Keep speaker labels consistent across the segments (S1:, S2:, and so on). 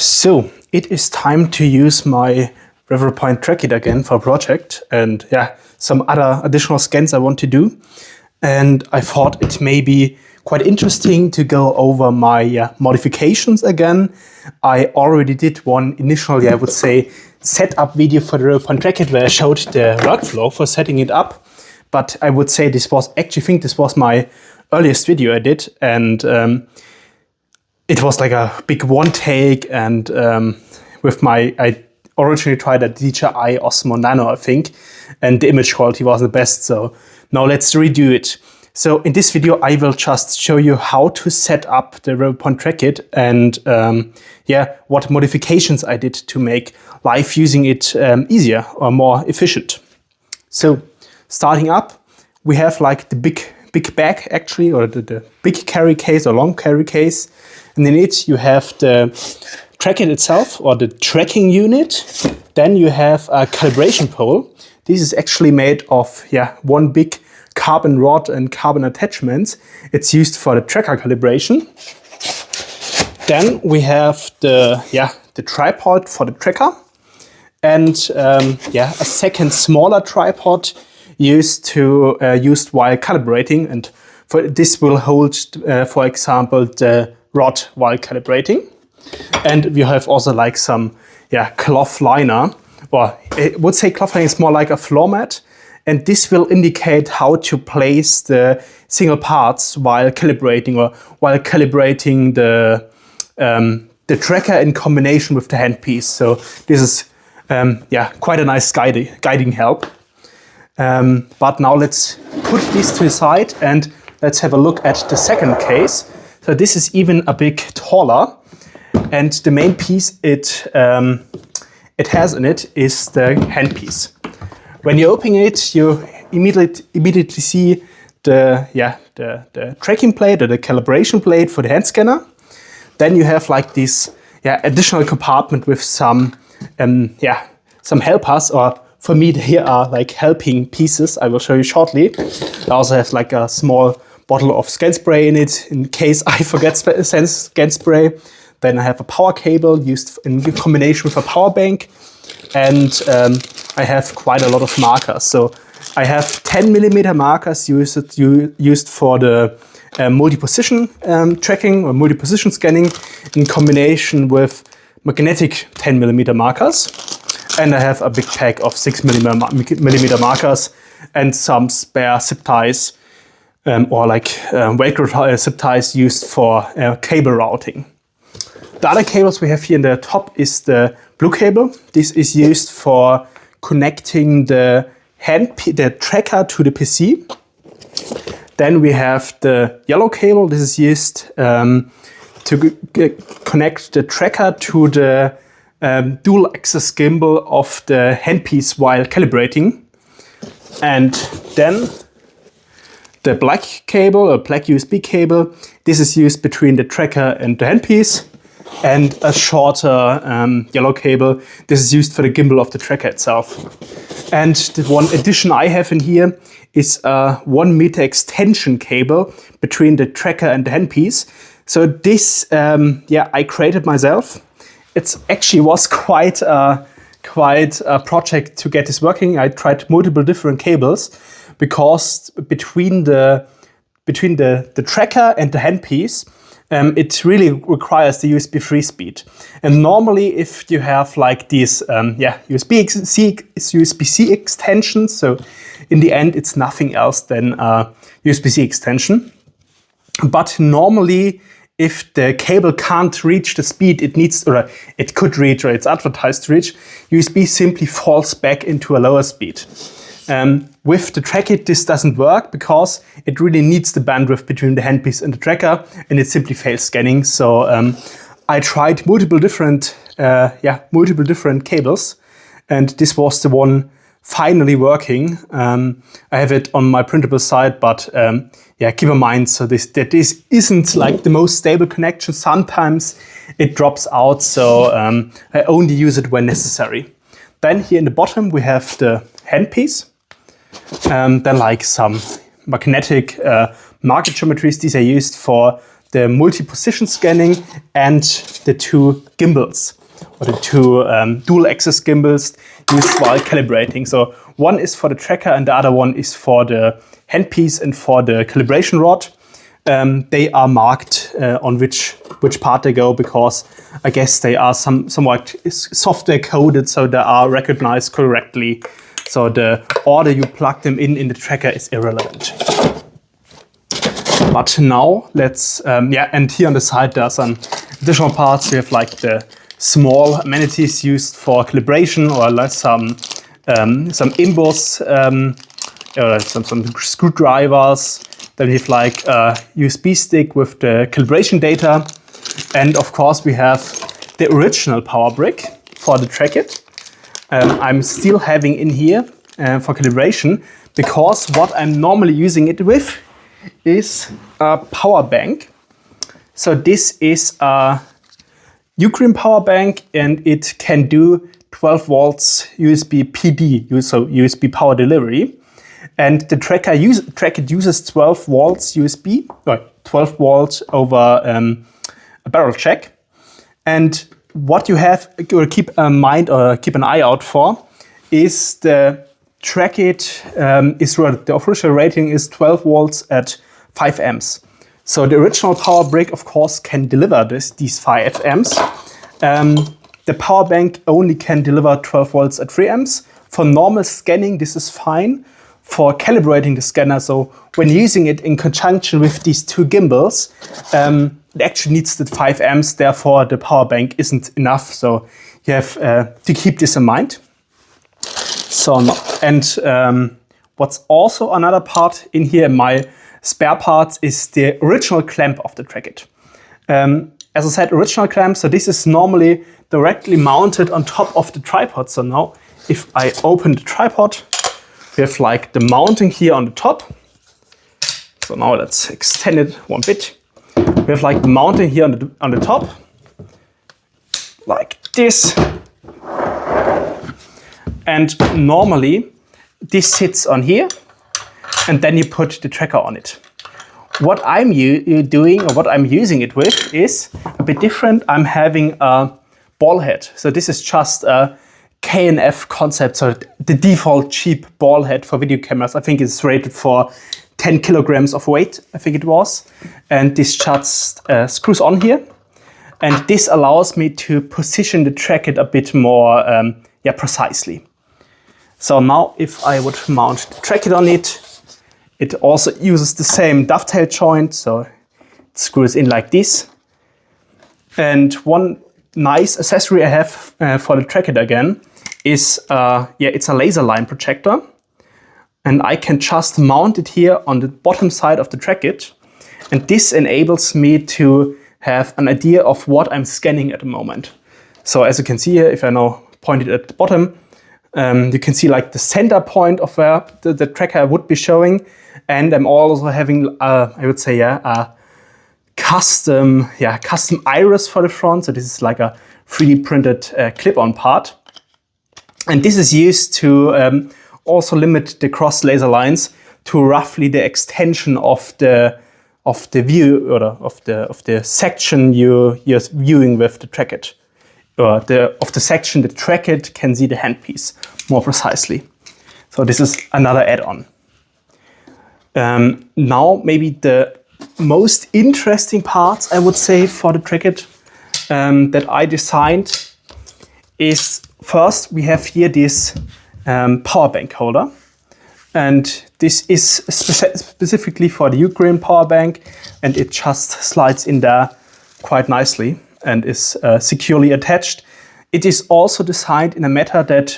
S1: So it is time to use my Revopoint Trackit again for a project, and yeah, some other additional scans I want to do. And I thought it may be quite interesting to go over my modifications again. I already did one initially, I would say, setup video for the Revopoint Trackit where I showed the workflow for setting it up. But I would say this was, this was my earliest video I did, and it was like a big one take, and I originally tried a DJI Osmo Nano, I think, and the image quality wasn't the best, so now let's redo it. So in this video, I will just show you how to set up the Revopoint Trackit and what modifications I did to make life using it easier or more efficient. So starting up, we have like the big bag actually, or the big carry case or long carry case. And in it you have the Trackit itself or the tracking unit. Then you have a calibration pole. This is actually made of one big carbon rod and carbon attachments. It's used for the tracker calibration. Then we have the tripod for the tracker, and a second smaller tripod used while calibrating, and for this will hold for example the rod while calibrating. And we have also like some cloth liner, or I would say cloth liner is more like a floor mat, and this will indicate how to place the single parts while calibrating, or while calibrating the tracker in combination with the handpiece. So this is quite a nice guiding help. But now let's put this to the side and let's have a look at the second case. So this is even a bit taller, and the main piece it has in it is the handpiece. When you open it, you immediately see the tracking plate or the calibration plate for the hand scanner. Then you have like this additional compartment with some helpers, or for me here are like helping pieces. I will show you shortly. I also have like a small bottle of scan spray in it in case I forget scan spray. Then I have a power cable used in combination with a power bank, and I have quite a lot of markers. So I have 10mm markers used for the multi-position tracking or multi-position scanning in combination with magnetic 10mm markers. And I have a big pack of 6mm markers and some spare zip ties or like Velcro zip ties used for cable routing. The other cables we have here in the top is the blue cable. This is used for connecting the tracker to the PC. Then we have the yellow cable. This is used to connect the tracker to the dual axis gimbal of the handpiece while calibrating. And then the black cable, or black USB cable, this is used between the tracker and the handpiece. And a shorter yellow cable, this is used for the gimbal of the tracker itself. And the one addition I have in here is a 1 meter extension cable between the tracker and the handpiece. So this, I created myself. It actually was quite a project to get this working. I tried multiple different cables because between the tracker and the handpiece, it really requires the USB-3 speed. And normally, if you have like these USB-C extensions, so in the end, it's nothing else than a USB-C extension. But normally, if the cable can't reach the speed it needs, or it could reach, or it's advertised to reach, USB simply falls back into a lower speed. With the Trackit, this doesn't work because it really needs the bandwidth between the handpiece and the tracker, and it simply fails scanning. So I tried multiple different cables, and this was the one finally working. I have it on my printable side, but keep in mind that this isn't like the most stable connection. Sometimes it drops out, so I only use it when necessary. Then here in the bottom we have the handpiece. Then like some magnetic marker geometries. These are used for the multi-position scanning and the two gimbals, or the two dual-axis gimbals used while calibrating. So one is for the tracker and the other one is for the handpiece and for the calibration rod. They are marked on which part they go, because I guess they are somewhat software coded, so they are recognized correctly. So the order you plug them in the tracker is irrelevant. But now let's, and here on the side there are some additional parts. We have like the small amenities used for calibration, or like some imbus, or some screwdrivers. Then we have like a USB stick with the calibration data. And of course we have the original power brick for the Trackit. I'm still having in here for calibration, because what I'm normally using it with is a power bank. So this is a Ukraine power bank, and it can do 12 volts USB PD, so USB power delivery. And the Trackit uses 12 volts USB, 12 volts over a barrel jack. And what you have to keep in mind or keep an eye out for is the Trackit the official rating is 12 volts at 5 amps. So the original power brick, of course, can deliver these 5 amps. The power bank only can deliver 12 volts at 3 amps. For normal scanning, this is fine. For calibrating the scanner, so when using it in conjunction with these two gimbals, it actually needs the 5 amps, therefore the power bank isn't enough. So you have to keep this in mind. So, what's also another part in here, my spare parts, is the original clamp of the Trackit. As I said, original clamp, so this is normally directly mounted on top of the tripod. So now if I open the tripod, we have like the mounting here on the top. So now let's extend it one bit. We have like the mounting here on the top, like this. And normally this sits on here, and then you put the tracker on it. What I'm doing, or what I'm using it with, is a bit different. I'm having a ball head. So this is just a K&F concept, so the default cheap ball head for video cameras. I think it's rated for 10 kilograms of weight, I think it was. And this just screws on here. And this allows me to position the Trackit a bit more precisely. So now if I would mount the Trackit on it, it also uses the same dovetail joint, so it screws in like this. And one nice accessory I have for the Trackit again is it's a laser line projector, and I can just mount it here on the bottom side of the Trackit, and this enables me to have an idea of what I'm scanning at the moment. So as you can see here, if I now point it at the bottom, you can see like the center point of where the tracker would be showing, and I'm also having I would say a custom iris for the front. So this is like a 3D printed clip-on part. And this is used to also limit the cross laser lines to roughly the extension of the view, or of the section you're viewing with the Trackit, or of the section the Trackit can see the handpiece more precisely. So this is another add-on. Now maybe the most interesting parts, I would say, for the Trackit that I designed is, first we have here this power bank holder, and this is specifically for the Ukraine power bank, and it just slides in there quite nicely and is securely attached. It is also designed in a manner that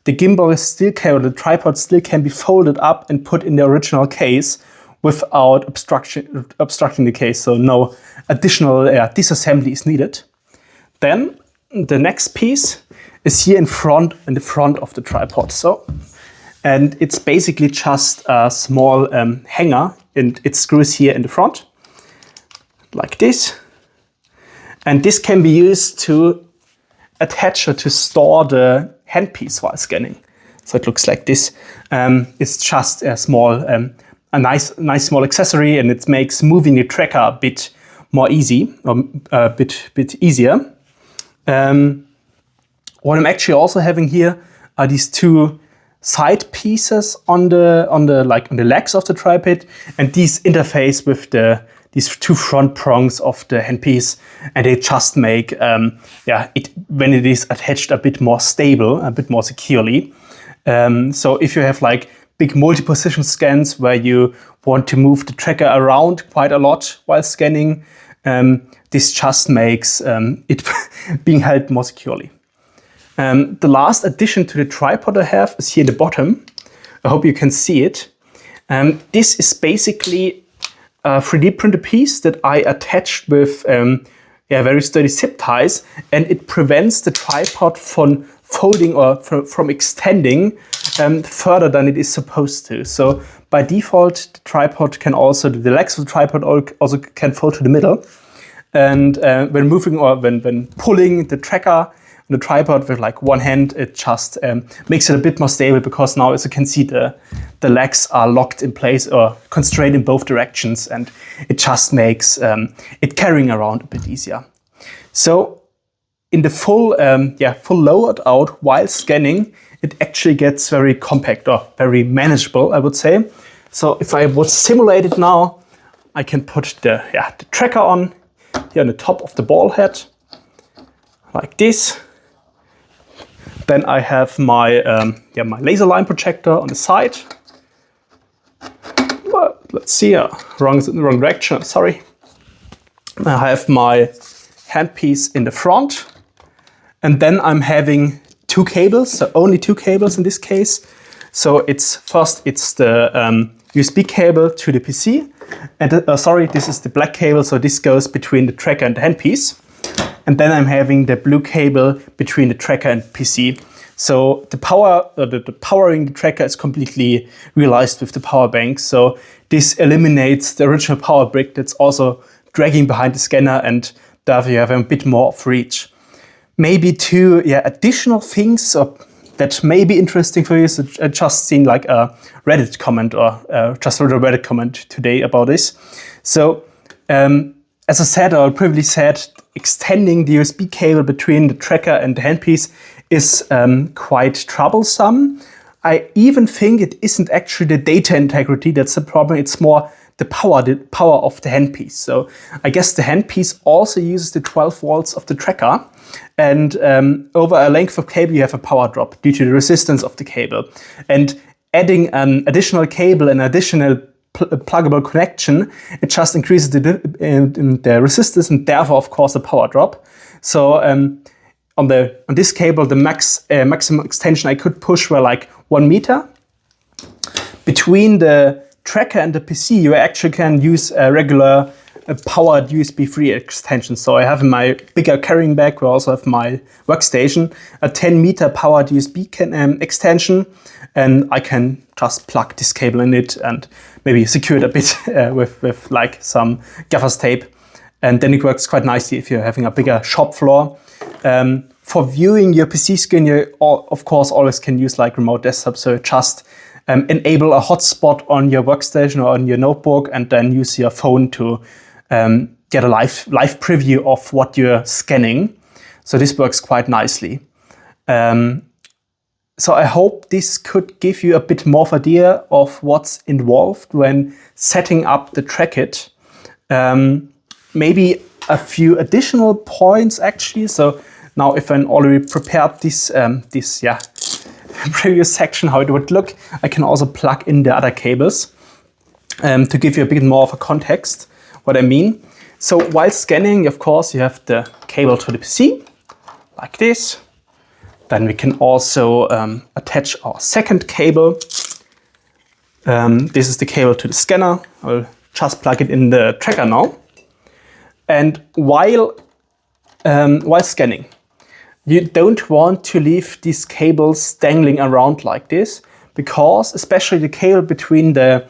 S1: the gimbal still can, or the tripod still can be folded up and put in the original case without obstructing the case, so no additional disassembly is needed. Then the next piece is here in the front of the tripod. And it's basically just a small hanger, and it screws here in the front, like this. And this can be used to attach or to store the handpiece while scanning. So it looks like this. It's just a small a nice small accessory, and it makes moving the tracker a bit more easy, or a bit easier. What I'm actually also having here are these two side pieces on the legs of the tripod, and these interface with these two front prongs of the handpiece, and they just make it, when it is attached, a bit more stable, a bit more securely. So if you have like big multi-position scans where you want to move the tracker around quite a lot while scanning, this just makes it being held more securely. The last addition to the tripod I have is here in the bottom. I hope you can see it. This is basically a 3D printed piece that I attached with very sturdy zip ties, and it prevents the tripod from folding or from extending further than it is supposed to. So by default, the tripod can also, the legs of the tripod also can fold to the middle. And when moving or when pulling the tracker on the tripod with like one hand, it just makes it a bit more stable, because now, as you can see, the legs are locked in place or constrained in both directions, and it just makes it carrying around a bit easier. So in the full load out while scanning, it actually gets very compact or very manageable, I would say. So if I would simulate it now, I can put the tracker on here on the top of the ball head, like this. Then I have my my laser line projector on the side. Well, let's see, wrong direction. Sorry. I have my handpiece in the front, and then I'm having two cables, so only two cables in this case. So it's the USB cable to the PC, and this is the black cable. So this goes between the tracker and the handpiece. And then I'm having the blue cable between the tracker and PC. So the powering the tracker is completely realized with the power bank. So this eliminates the original power brick that's also dragging behind the scanner, and therefore you have a bit more of reach. Maybe two additional things that may be interesting for you. So I just seen like a Reddit comment, or just read a Reddit comment today about this. So as I said, or previously said, extending the USB cable between the tracker and the handpiece is quite troublesome. I even think it isn't actually the data integrity that's the problem. It's more the power of the handpiece. So I guess the handpiece also uses the 12 volts of the tracker, and over a length of cable you have a power drop due to the resistance of the cable. And adding an additional cable and additional pluggable connection, it just increases the resistance, and therefore, of course, the power drop. So on this cable, the maximum extension I could push were like 1 meter. Between the tracker and the PC, you actually can use a regular powered USB 3 extension. So I have in my bigger carrying bag, where I also have my workstation, a 10 meter powered USB extension, and I can just plug this cable in it and maybe secure it a bit with like some gaffer's tape. And then it works quite nicely if you're having a bigger shop floor. For viewing your PC screen, you of course always can use like remote desktop. So just enable a hotspot on your workstation or on your notebook, and then use your phone to get a live preview of what you're scanning. So this works quite nicely. So I hope this could give you a bit more of an idea of what's involved when setting up the Trackit. Maybe a few additional points actually. So now if I already prepared this previous section, how it would look, I can also plug in the other cables to give you a bit more of a context what I mean. So while scanning, of course, you have the cable to the PC, like this. Then we can also attach our second cable. This is the cable to the scanner. I'll just plug it in the tracker now. And while scanning, you don't want to leave these cables dangling around like this, because especially the cable between the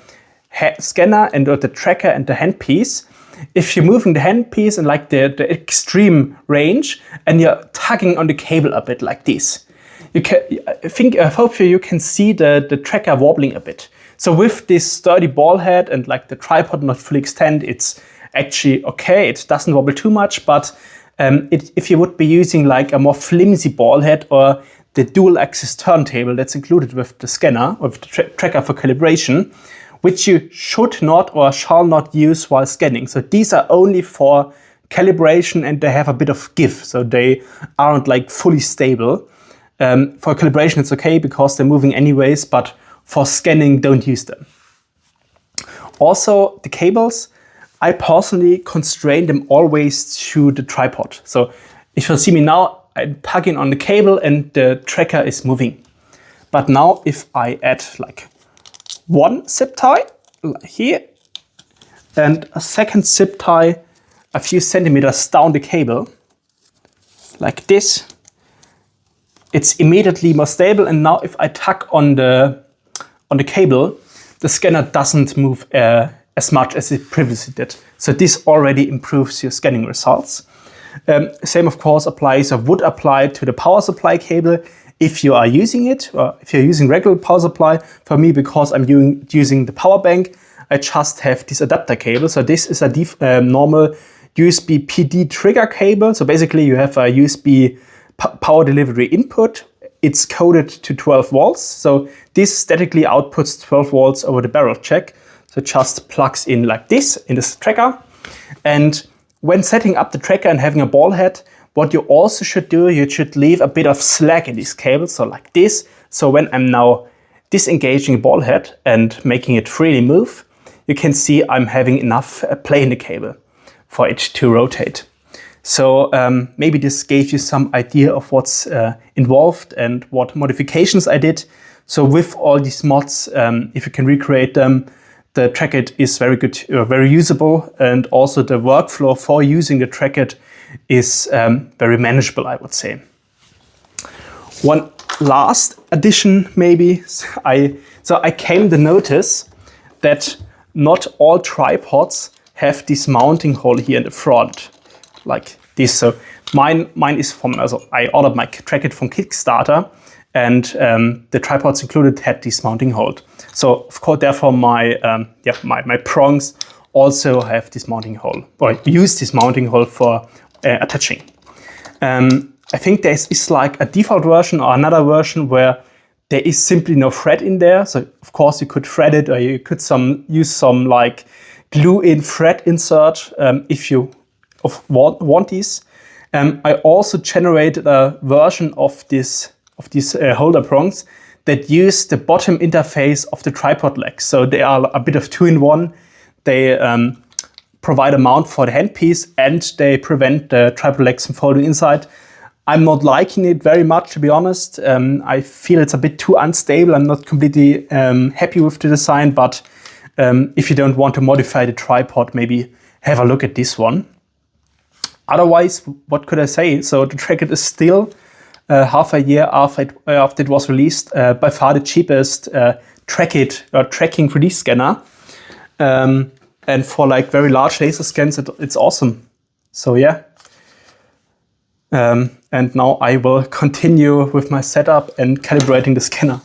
S1: scanner and the tracker and the handpiece, if you're moving the handpiece in like the extreme range and you're tugging on the cable a bit like this, hopefully you can see the tracker wobbling a bit. So with this sturdy ball head and like the tripod not fully extend, it's actually okay. It doesn't wobble too much, but if you would be using like a more flimsy ball head or the dual axis turntable that's included with the scanner or with the tracker for calibration, which you should not or shall not use while scanning. So these are only for calibration and they have a bit of give, so they aren't like fully stable. For calibration it's okay because they're moving anyways, but for scanning don't use them. Also the cables, I personally constrain them always to the tripod. So if you see me now, I plug in on the cable and the tracker is moving. But now if I add like one zip tie here and a second zip tie a few centimeters down the cable, like this, it's immediately more stable. And now if I tug on the cable, the scanner doesn't move as much as it previously did. So this already improves your scanning results. Same of course applies or would apply to the power supply cable if you are using it, or if you're using regular power supply. For me, because I'm using the power bank, I just have this adapter cable. So this is a normal USB PD trigger cable. So basically you have a USB power delivery input. It's coded to 12 volts. So this statically outputs 12 volts over the barrel jack. So it just plugs in like this in this tracker. And when setting up the tracker and having a ball head, what you also should do, you should leave a bit of slack in these cables, so like this. So when I'm now disengaging the ball head and making it freely move, you can see I'm having enough play in the cable for it to rotate. So maybe this gave you some idea of what's involved and what modifications I did. So with all these mods, if you can recreate them, the Trackit is very good, very usable, and also the workflow for using the Trackit is very manageable, I would say. One last addition, maybe. I came to notice that not all tripods have this mounting hole here in the front, like this. So mine is from, I ordered my Trackit from Kickstarter, and the tripods included had this mounting hole. So of course, therefore my prongs also have this mounting hole, or use this mounting hole for attaching. I think there is like a default version or another version where there is simply no thread in there. So of course you could thread it, or you could use some like glue-in thread insert if you want this. I also generated a version of these holder prongs that use the bottom interface of the tripod legs. So they are a bit of two-in-one. They provide a mount for the handpiece and they prevent the tripod legs from folding inside. I'm not liking it very much, to be honest. I feel it's a bit too unstable. I'm not completely happy with the design, but if you don't want to modify the tripod, maybe have a look at this one. Otherwise, what could I say? So the Trackit is still half a year after it was released, by far the cheapest Trackit or tracking 3D scanner. And for like very large laser scans, it's awesome. So yeah. And now I will continue with my setup and calibrating the scanner.